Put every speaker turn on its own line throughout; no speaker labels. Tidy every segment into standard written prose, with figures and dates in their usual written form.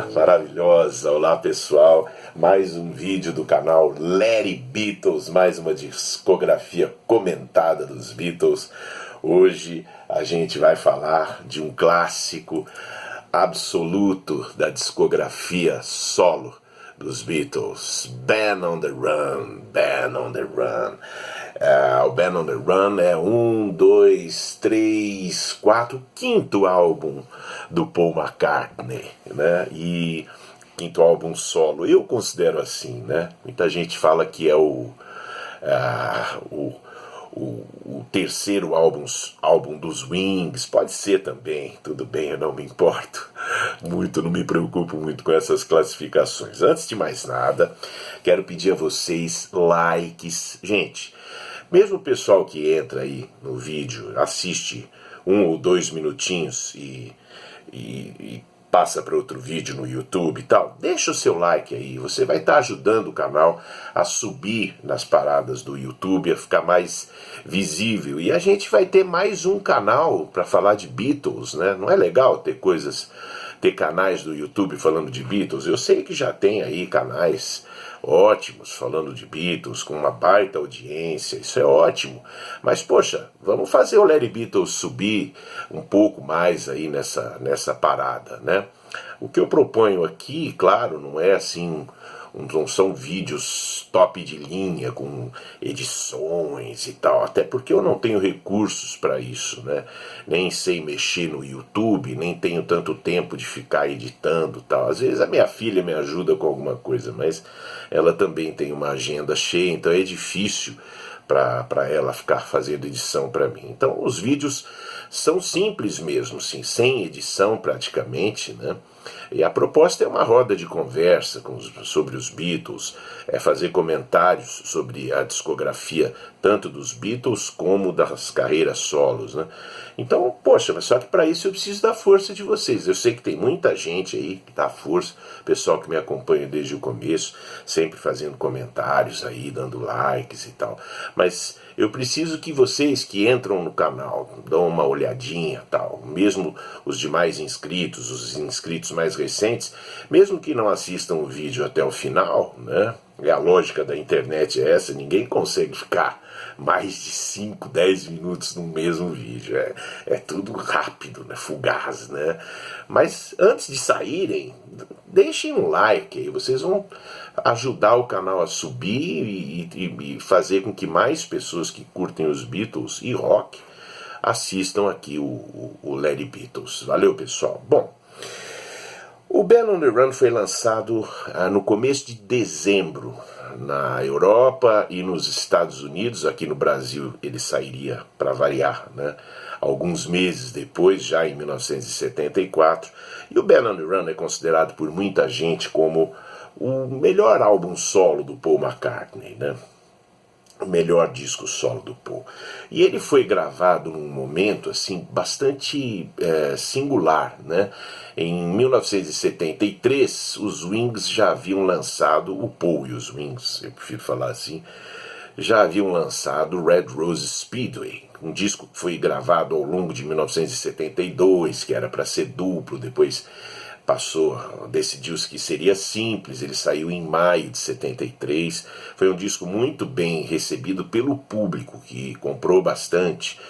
linda, maravilhosa. Olá pessoal, mais um vídeo do canal Larry Beatles, mais uma discografia comentada dos Beatles. Hoje a gente vai falar de um clássico absoluto da discografia solo dos Beatles, Band on the Run, Band on the Run. O Band on the Run é 1, 2, 3, 4, quinto álbum do Paul McCartney, né? E quinto álbum solo, eu considero assim, né? Muita gente fala que é o terceiro álbum dos Wings, pode ser também, tudo bem, eu não me importo muito, não me preocupo muito com essas classificações. Antes de mais nada, quero pedir a vocês likes. Gente, mesmo o pessoal que entra aí no vídeo, assiste 1 ou 2 minutinhos e passa para outro vídeo no YouTube e tal, deixa o seu like aí, você vai estar ajudando o canal a subir nas paradas do YouTube, a ficar mais visível, e a gente vai ter mais um canal para falar de Beatles, né? Não é legal ter canais do YouTube falando de Beatles? Eu sei que já tem aí canais ótimos falando de Beatles, com uma baita audiência, isso é ótimo, mas poxa, vamos fazer o Larry Beatles subir um pouco mais aí nessa parada, né? O que eu proponho aqui, claro, não é assim, não são vídeos top de linha com edições e tal, até porque eu não tenho recursos para isso, né? Nem sei mexer no YouTube, nem tenho tanto tempo de ficar editando e tal. Às vezes a minha filha me ajuda com alguma coisa, mas ela também tem uma agenda cheia, então é difícil para ela ficar fazendo edição para mim. Então os vídeos são simples mesmo, sim, sem edição praticamente, né? E a proposta é uma roda de conversa sobre os Beatles, é fazer comentários sobre a discografia tanto dos Beatles como das carreiras solos, né? Então, poxa, mas só que para isso eu preciso da força de vocês. Eu sei que tem muita gente aí que dá força, pessoal que me acompanha desde o começo, sempre fazendo comentários aí, dando likes e tal. Mas eu preciso que vocês que entram no canal, dão uma olhadinha e tal, mesmo os demais inscritos, os inscritos mais recentes, mesmo que não assistam o vídeo até o final, né? A lógica da internet é essa, ninguém consegue ficar mais de 5, 10 minutos no mesmo vídeo, é tudo rápido, né? Fugaz, né? Mas antes de saírem, deixem um like aí, vocês vão ajudar o canal a subir e fazer com que mais pessoas que curtem os Beatles e rock assistam aqui o Larry Beatles. Valeu, pessoal. Bom, o Band on the Run foi lançado no começo de dezembro na Europa e nos Estados Unidos. Aqui no Brasil ele sairia, para variar, né, alguns meses depois, já em 1974. E o Band on the Run é considerado por muita gente como o melhor álbum solo do Paul McCartney, né? O melhor disco solo do Paul. E ele foi gravado num momento assim bastante singular, né? Em 1973, os Wings já haviam lançado, o Paul e os Wings, eu prefiro falar assim, já haviam lançado Red Rose Speedway, um disco que foi gravado ao longo de 1972, que era para ser duplo, depois decidiu-se que seria simples, ele saiu em maio de 73, foi um disco muito bem recebido pelo público, que comprou bastante,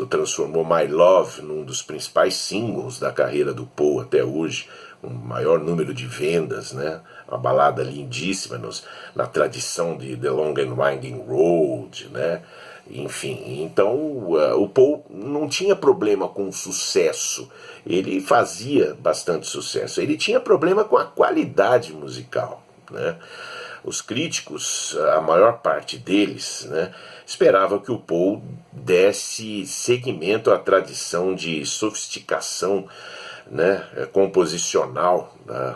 transformou My Love num dos principais singles da carreira do Paul até hoje, um maior número de vendas, né? Uma balada lindíssima na tradição de The Long and Winding Road, né? Enfim, então o Paul não tinha problema com o sucesso, ele fazia bastante sucesso, ele tinha problema com a qualidade musical, né? Os críticos, a maior parte deles, né, esperava que o Paul desse seguimento à tradição de sofisticação, né, composicional, né,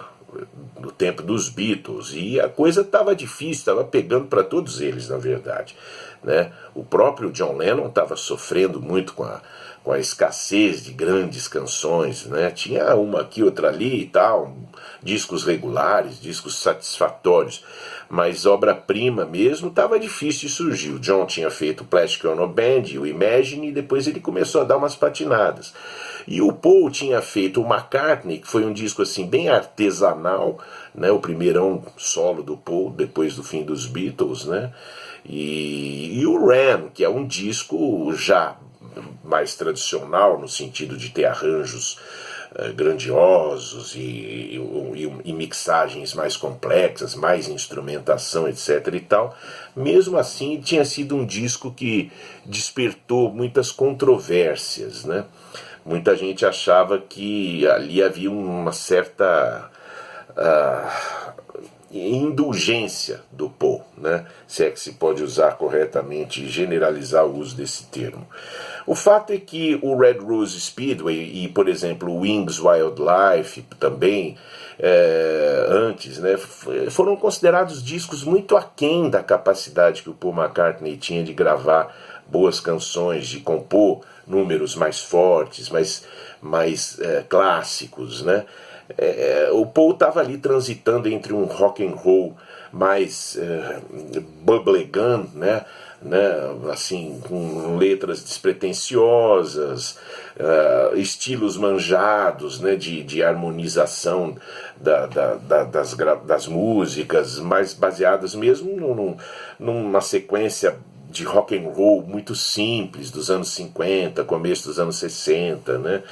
no tempo dos Beatles, e a coisa estava difícil, estava pegando para todos eles, na verdade, né? O próprio John Lennon estava sofrendo muito com a escassez de grandes canções, né? Tinha uma aqui, outra ali e tal, discos regulares, discos satisfatórios, mas obra-prima mesmo estava difícil de surgir. O John tinha feito o Plastic Ono Band, o Imagine, e depois ele começou a dar umas patinadas. E o Paul tinha feito o McCartney, que foi um disco assim bem artesanal, né, o primeirão solo do Paul depois do fim dos Beatles, né, e o Ram, que é um disco já mais tradicional no sentido de ter arranjos grandiosos e mixagens mais complexas, mais instrumentação, etc. e tal. Mesmo assim, tinha sido um disco que despertou muitas controvérsias, né? Muita gente achava que ali havia uma certa indulgência do Paul, né? Se é que se pode usar corretamente e generalizar o uso desse termo. O fato é que o Red Rose Speedway e, por exemplo, o Wings Wildlife também, antes, né, foram considerados discos muito aquém da capacidade que o Paul McCartney tinha de gravar boas canções, de compor números mais fortes, mais clássicos, né? O Paul estava ali transitando entre um rock and roll mais bubblegum, né, assim, com letras despretensiosas, estilos manjados, né, de harmonização das músicas, mais baseadas mesmo numa sequência de rock and roll muito simples dos anos 50, começo dos anos 60, né?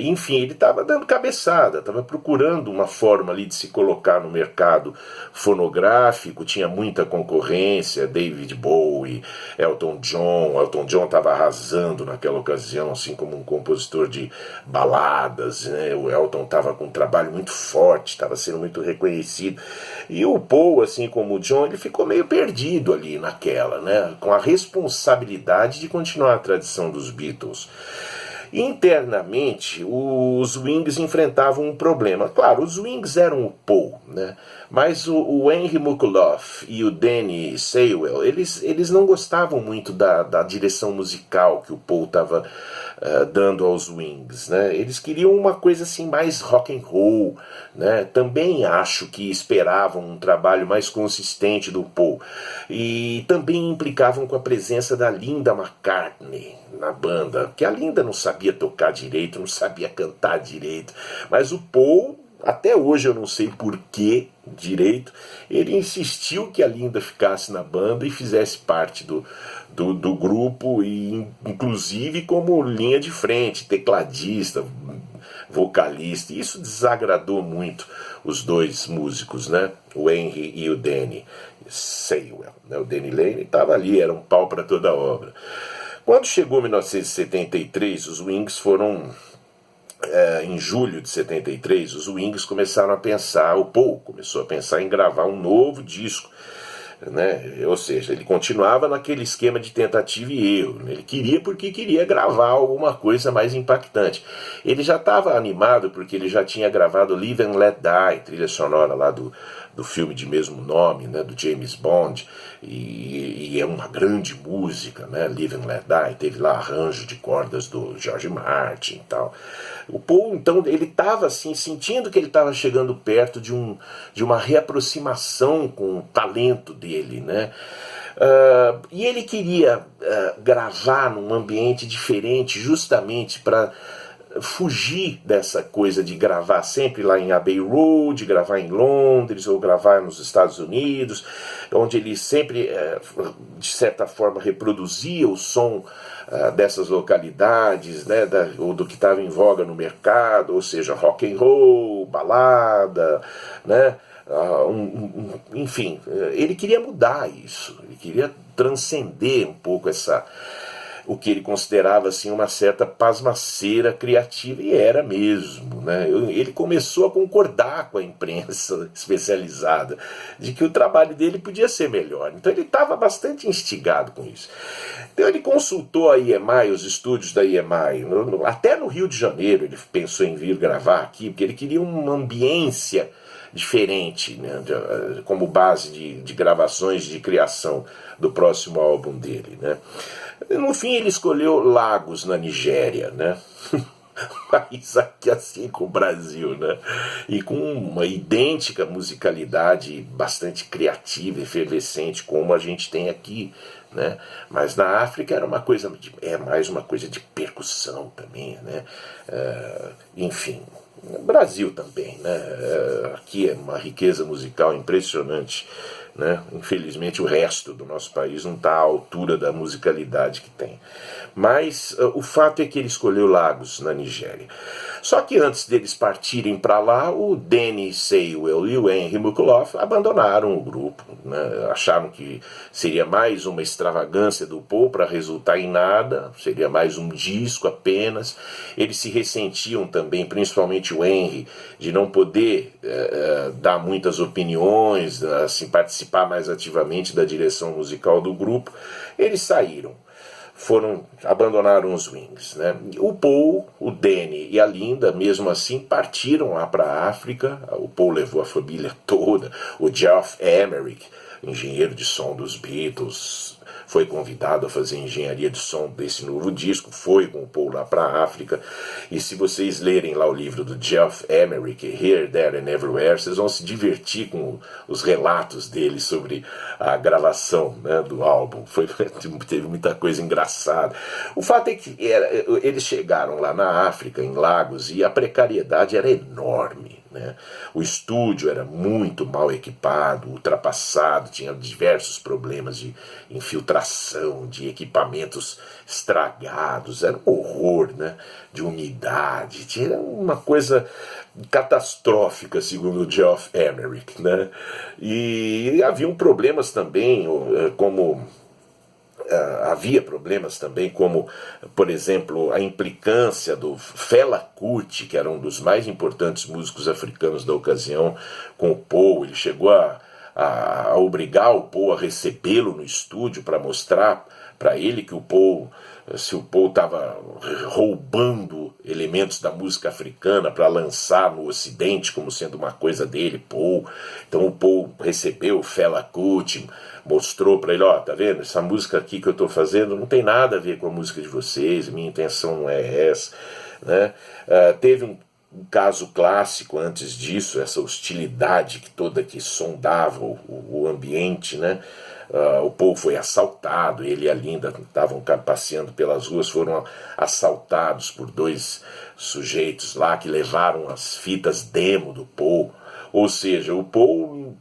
Enfim, ele estava dando cabeçada, estava procurando uma forma ali de se colocar no mercado fonográfico, tinha muita concorrência, David Bowie, Elton John estava arrasando naquela ocasião, assim como um compositor de baladas, né? O Elton estava com um trabalho muito forte, estava sendo muito reconhecido, e o Paul, assim como o John, ele ficou meio perdido ali naquela, né? Com a responsabilidade de continuar a tradição dos Beatles. Internamente, os Wings enfrentavam um problema. Claro, os Wings eram o Paul, né? Mas o Henry Mukoloff e o Danny Seiwell, eles não gostavam muito da direção musical que o Paul estava dando aos Wings, né? Eles queriam uma coisa assim mais rock and roll, né? Também acho que esperavam um trabalho mais consistente do Paul, e também implicavam com a presença da Linda McCartney na banda, que a Linda não sabia tocar direito, não sabia cantar direito, mas o Paul, até hoje eu não sei por que direito, ele insistiu que a Linda ficasse na banda e fizesse parte do grupo, e inclusive como linha de frente, tecladista, vocalista. Isso desagradou muito os dois músicos, né? O Henry e o Danny Seiwell, né? O Danny Lane estava ali, era um pau para toda a obra. Quando chegou 1973, os Wings foram... em julho de 73, os Wings começaram a pensar, o Paul começou a pensar em gravar um novo disco, né? Ou seja, ele continuava naquele esquema de tentativa e erro, né? Ele queria porque queria gravar alguma coisa mais impactante. Ele já estava animado porque ele já tinha gravado Live and Let Die, trilha sonora lá do filme de mesmo nome, né, do James Bond, e é uma grande música, né, Live and Let Die, teve lá arranjo de cordas do George Martin e tal. O Paul, então, ele estava assim, sentindo que ele estava chegando perto de uma reaproximação com o talento dele, né? E ele queria gravar num ambiente diferente, justamente para fugir dessa coisa de gravar sempre lá em Abbey Road, gravar em Londres ou gravar nos Estados Unidos, onde ele sempre, de certa forma, reproduzia o som dessas localidades, né, ou do que estava em voga no mercado, ou seja, rock and roll, balada, né, enfim, ele queria mudar isso, ele queria transcender um pouco o que ele considerava assim uma certa pasmaceira criativa, e era mesmo, né? Ele começou a concordar com a imprensa especializada de que o trabalho dele podia ser melhor, então ele estava bastante instigado com isso. Então ele consultou a EMI, os estúdios da EMI, até no Rio de Janeiro ele pensou em vir gravar aqui, porque ele queria uma ambiência diferente, né, como base de gravações, de criação do próximo álbum dele, né. No fim ele escolheu Lagos, na Nigéria, né. país aqui assim com o Brasil, né? E com uma idêntica musicalidade bastante criativa, efervescente, como a gente tem aqui, né? Mas na África era uma coisa é mais uma coisa de percussão também, né? Enfim, no Brasil também, né? Aqui é uma riqueza musical impressionante, né? Infelizmente o resto do nosso país não está à altura da musicalidade que tem. Mas o fato é que ele escolheu Lagos, na Nigéria. Só que antes deles partirem para lá, o Danny Saywell e o Henry Mukoloff abandonaram o grupo, né? Acharam que seria mais uma extravagância do Paul para resultar em nada, seria mais um disco apenas. Eles se ressentiam também, principalmente o Henry, de não poder dar muitas opiniões, assim, participar mais ativamente da direção musical do grupo. Eles saíram. Abandonaram os Wings, né? O Paul, o Danny e a Linda, mesmo assim, partiram lá para a África. O Paul levou a família toda. O Geoff Emerick, engenheiro de som dos Beatles, foi convidado a fazer engenharia de som desse novo disco, foi com o Paul lá para a África. E se vocês lerem lá o livro do Geoff Emerick, Here, There and Everywhere, vocês vão se divertir com os relatos dele sobre a gravação, né, do álbum. Teve muita coisa engraçada. O fato é que eles chegaram lá na África, em Lagos, e a precariedade era enorme, né? O estúdio era muito mal equipado, ultrapassado, tinha diversos problemas de infiltração, de equipamentos estragados, era um horror, né? De umidade, era uma coisa catastrófica, segundo o Geoff Emerick, né? E haviam problemas também, como havia problemas também, como, por exemplo, a implicância do Fela Kuti, que era um dos mais importantes músicos africanos da ocasião, com o Paul. Ele chegou a obrigar o Paul a recebê-lo no estúdio para mostrar para ele que se o Paul estava roubando elementos da música africana para lançar no Ocidente como sendo uma coisa dele, Paul. Então o Paul recebeu o Fela Kuti, mostrou para ele, tá vendo? Essa música aqui que eu estou fazendo não tem nada a ver com a música de vocês, minha intenção não é essa, né? Teve um caso clássico antes disso, essa hostilidade que sondava o ambiente, né? O Paul foi assaltado, ele e a Linda estavam passeando pelas ruas, foram assaltados por dois sujeitos lá que levaram as fitas demo do Paul. Ou seja, o Paul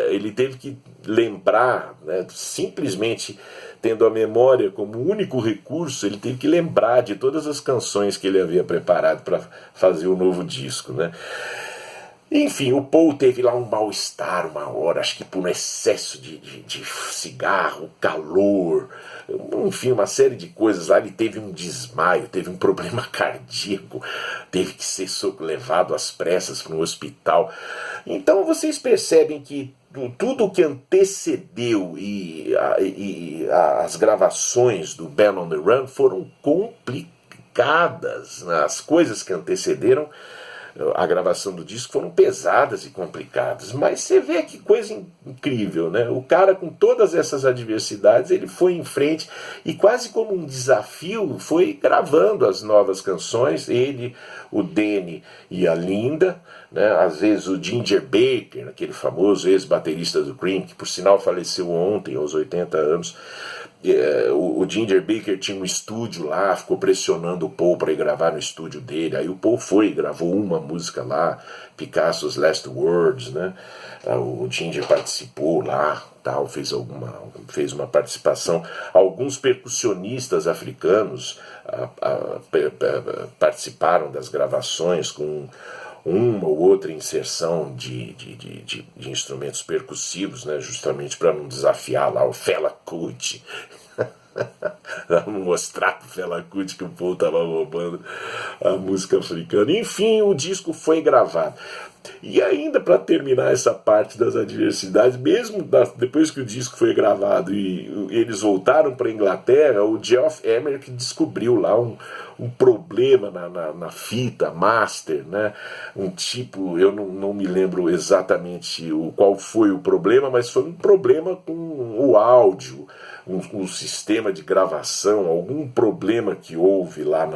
ele teve que lembrar, né, simplesmente tendo a memória como único recurso, ele teve que lembrar de todas as canções que ele havia preparado para fazer o novo disco, né? Enfim, o Paul teve lá um mal-estar uma hora, acho que por um excesso de cigarro, calor, enfim, uma série de coisas lá. Ele teve um desmaio, teve um problema cardíaco, teve que ser levado às pressas para um hospital. Então vocês percebem que tudo o que antecedeu as gravações do Band on the Run foram complicadas. As coisas que antecederam a gravação do disco foram pesadas e complicadas, mas você vê que coisa incrível, né? O cara, com todas essas adversidades, ele foi em frente e, quase como um desafio, foi gravando as novas canções, ele, o Danny e a Linda, né? Às vezes o Ginger Baker, aquele famoso ex-baterista do Cream, que por sinal faleceu ontem, aos 80 anos. O Ginger Baker tinha um estúdio lá, ficou pressionando o Paul para ir gravar no estúdio dele. Aí o Paul foi e gravou uma música lá, Picasso's Last Words, né? O Ginger participou lá, tal, fez uma participação. Alguns percussionistas africanos participaram das gravações com uma ou outra inserção de instrumentos percussivos, né, justamente para não desafiar lá o Fela Kuti. Não mostrar pro Fela Kuti que o Paul estava roubando a música africana. Enfim, o disco foi gravado. E ainda, para terminar essa parte das adversidades, mesmo depois que o disco foi gravado e eles voltaram para a Inglaterra, o Geoff Emerick descobriu lá um problema na fita master, né? Um tipo, eu não me lembro exatamente qual foi o problema, mas foi um problema com o áudio, um sistema de gravação, algum problema que houve lá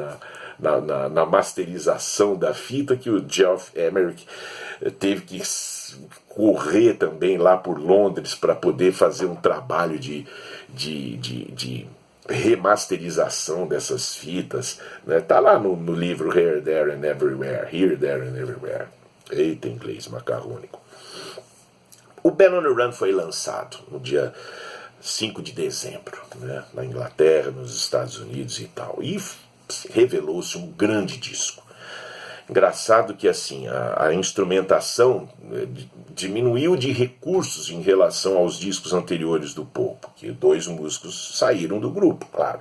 na masterização da fita, que o Geoff Emerick teve que correr também lá por Londres para poder fazer um trabalho de remasterização dessas fitas, né? Tá lá no livro Here, There and Everywhere. Here, There and Everywhere. Eita, inglês macarrônico. O Band on the Run foi lançado no dia 5 de dezembro, né? Na Inglaterra, nos Estados Unidos e tal. E revelou-se um grande disco. Engraçado que assim a instrumentação diminuiu de recursos em relação aos discos anteriores do Paul, porque 2 músicos saíram do grupo, claro.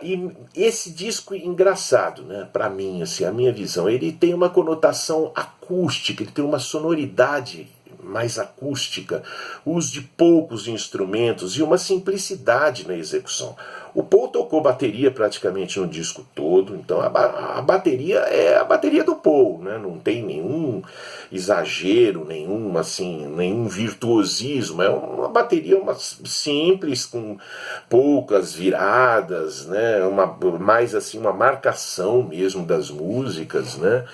E esse disco, engraçado, né, para mim, assim, a minha visão, ele tem uma conotação acústica, ele tem uma sonoridade mais acústica, uso de poucos instrumentos e uma simplicidade na execução. O Paul tocou bateria praticamente no disco todo, então a bateria é a bateria do Paul, né? Não tem nenhum exagero, nenhum virtuosismo, é uma bateria simples, com poucas viradas, né? Mais assim, uma marcação mesmo das músicas, né?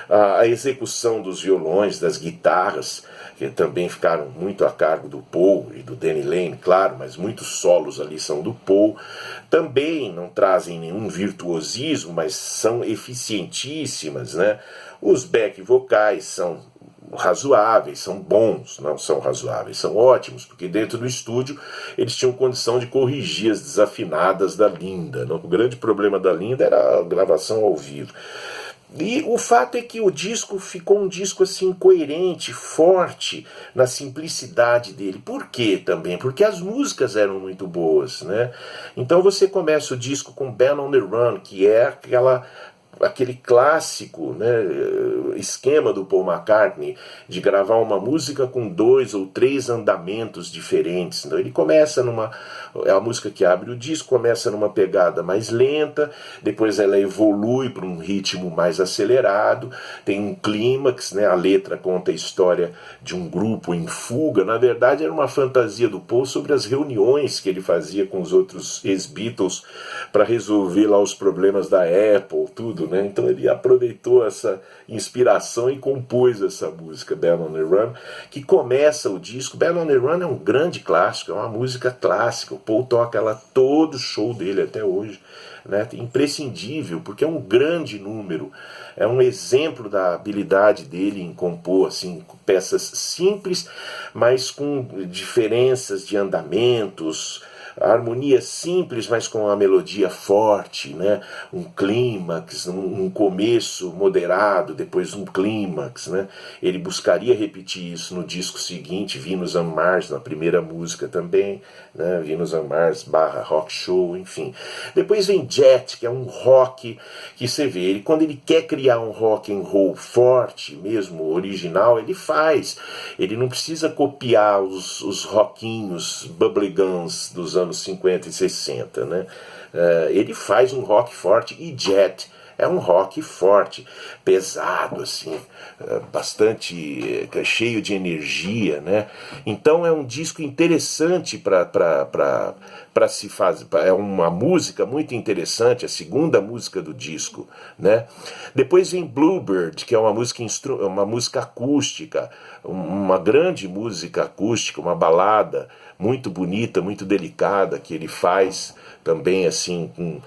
A execução dos violões, das guitarras, que também ficaram muito a cargo do Paul e do Denny Laine, claro, mas muitos solos ali são do Paul. Também não trazem nenhum virtuosismo, mas são eficientíssimas, né? Os back vocais são razoáveis, são bons, não são razoáveis, são ótimos, porque dentro do estúdio eles tinham condição de corrigir as desafinadas da Linda. O grande problema da Linda era a gravação ao vivo. E o fato é que o disco ficou um disco assim coerente, forte na simplicidade dele. Por quê também? Porque as músicas eram muito boas, né? Então você começa o disco com Band on the Run, que é aquele clássico, né, esquema do Paul McCartney de gravar uma música com 2 ou 3 andamentos diferentes. Então ele começa é a música que abre o disco, começa numa pegada mais lenta, depois ela evolui para um ritmo mais acelerado, tem um clímax, né, a letra conta a história de um grupo em fuga. Na verdade era uma fantasia do Paul sobre as reuniões que ele fazia com os outros ex-Beatles para resolver lá os problemas da Apple, tudo, né? Então ele aproveitou essa inspiração e compôs essa música, Band on the Run, que começa o disco. Band on the Run é um grande clássico, é uma música clássica. O Paul toca ela todo show dele até hoje, né? Imprescindível, porque é um grande número, é um exemplo da habilidade dele em compor assim, peças simples, mas com diferenças de andamentos, a harmonia simples, mas com uma melodia forte, né? Um clímax, um começo moderado, depois um clímax, né? Ele buscaria repetir isso no disco seguinte, Venus on Mars, na primeira música também, né? Venus on Mars / Rock Show, enfim. Depois vem Jet, que é um rock que você vê, quando ele quer criar um rock and roll forte, mesmo original, ele faz. Ele não precisa copiar os rockinhos, bubbleguns dos anos 50 e 60, né? Ele faz um rock forte, e Jet é um rock forte, pesado, assim, bastante cheio de energia, né? Então é um disco interessante para se fazer, é uma música muito interessante, a segunda música do disco, né? Depois vem Bluebird, que é uma música acústica, uma grande música acústica, uma balada muito bonita, muito delicada, que ele faz também assim com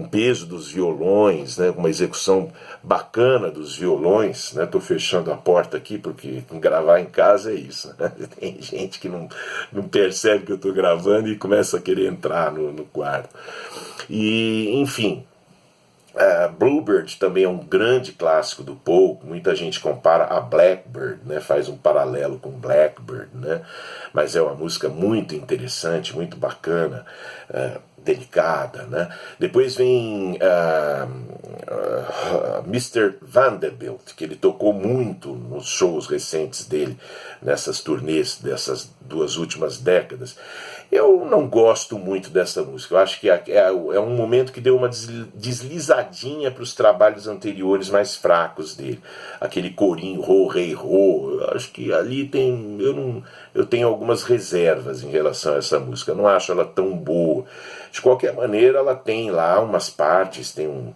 peso dos violões, né, com uma execução bacana dos violões, né? Tô fechando a porta aqui porque gravar em casa é isso, né? Tem gente que não percebe que eu tô gravando e começa a querer entrar no quarto. E enfim, Bluebird também é um grande clássico do Paul. Muita gente compara a Blackbird, né? Faz um paralelo com Blackbird, né? Mas é uma música muito interessante, muito bacana, delicada, né? Depois vem Mr. Vanderbilt, que ele tocou muito nos shows recentes dele, nessas turnês dessas 2 últimas décadas. Eu não gosto muito dessa música. Eu acho que é um momento que deu uma deslizadinha para os trabalhos anteriores mais fracos dele. Aquele corinho, ro, rei, ro. Eu acho que ali eu tenho algumas reservas em relação a essa música. Eu não acho ela tão boa. De qualquer maneira, ela tem lá umas partes, tem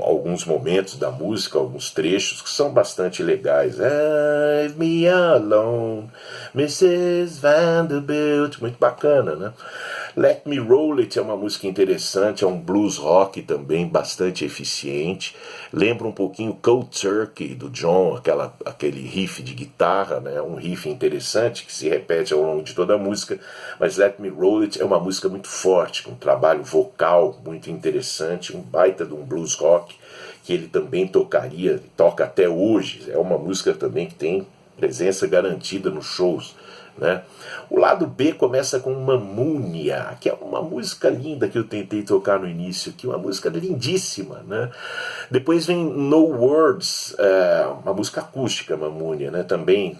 alguns momentos da música, alguns trechos que são bastante legais. Leave me alone, Mrs. Vanderbilt, muito bacana, né? Let Me Roll It é uma música interessante, é um blues rock também bastante eficiente. Lembra um pouquinho Cold Turkey do John, aquele riff de guitarra, né? Um riff interessante que se repete ao longo de toda a música. Mas Let Me Roll It é uma música muito forte, com um trabalho vocal muito interessante, um baita de um blues rock que ele também toca até hoje. É uma música também que tem presença garantida nos shows, né? O lado B começa com Mamúnia, que é uma música linda que eu tentei tocar no início, que é uma música lindíssima, né? Depois vem No Words, uma música acústica, Mamúnia, né? Também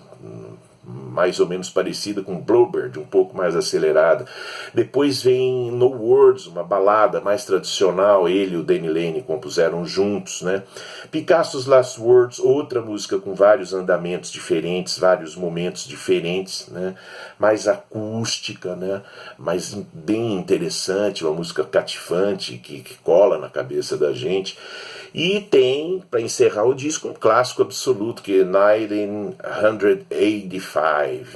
mais ou menos parecida com Bluebird, um pouco mais acelerada. Depois vem No Words, uma balada mais tradicional, ele e o Danny Lane compuseram juntos, né? Picasso's Last Words, outra música com vários andamentos diferentes, vários momentos diferentes, né? Mais acústica, né? Mais bem interessante, uma música cativante que cola na cabeça da gente. E tem, para encerrar o disco, um clássico absoluto, que é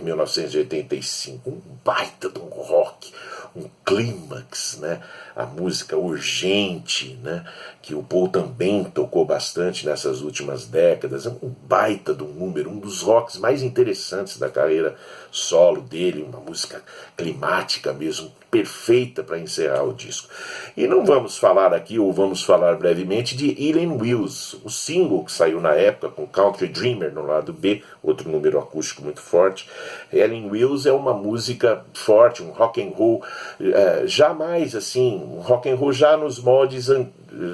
1985, um baita de um rock, um clímax, né? A música urgente, né? Que o Paul também tocou bastante nessas últimas décadas, é um baita de um número, um dos rocks mais interessantes da carreira solo dele, uma música climática mesmo, perfeita para encerrar o disco. E não vamos falar aqui, ou vamos falar brevemente, de Helen Wills, o single que saiu na época com Country Dreamer no lado B, outro número acústico muito forte. Helen Wills é uma música forte, um rock and roll, jamais assim, um rock and roll já nos moldes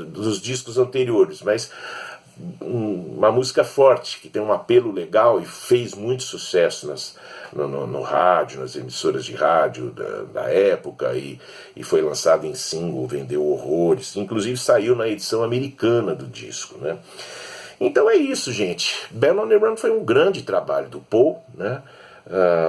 dos discos anteriores, mas uma música forte, que tem um apelo legal e fez muito sucesso no rádio, nas emissoras de rádio da época, e foi lançado em single, vendeu horrores, inclusive saiu na edição americana do disco, né? Então é isso, gente. Band on the Run foi um grande trabalho do Paul, né?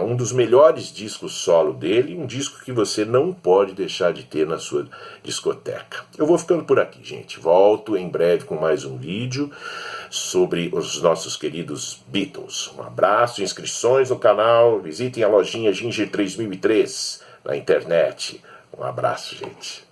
Um dos melhores discos solo dele, um disco que você não pode deixar de ter na sua discoteca. Eu vou ficando por aqui, gente. Volto em breve com mais um vídeo sobre os nossos queridos Beatles. Um abraço, inscrições no canal, visitem a lojinha Ginger 3003 na internet. Um abraço, gente.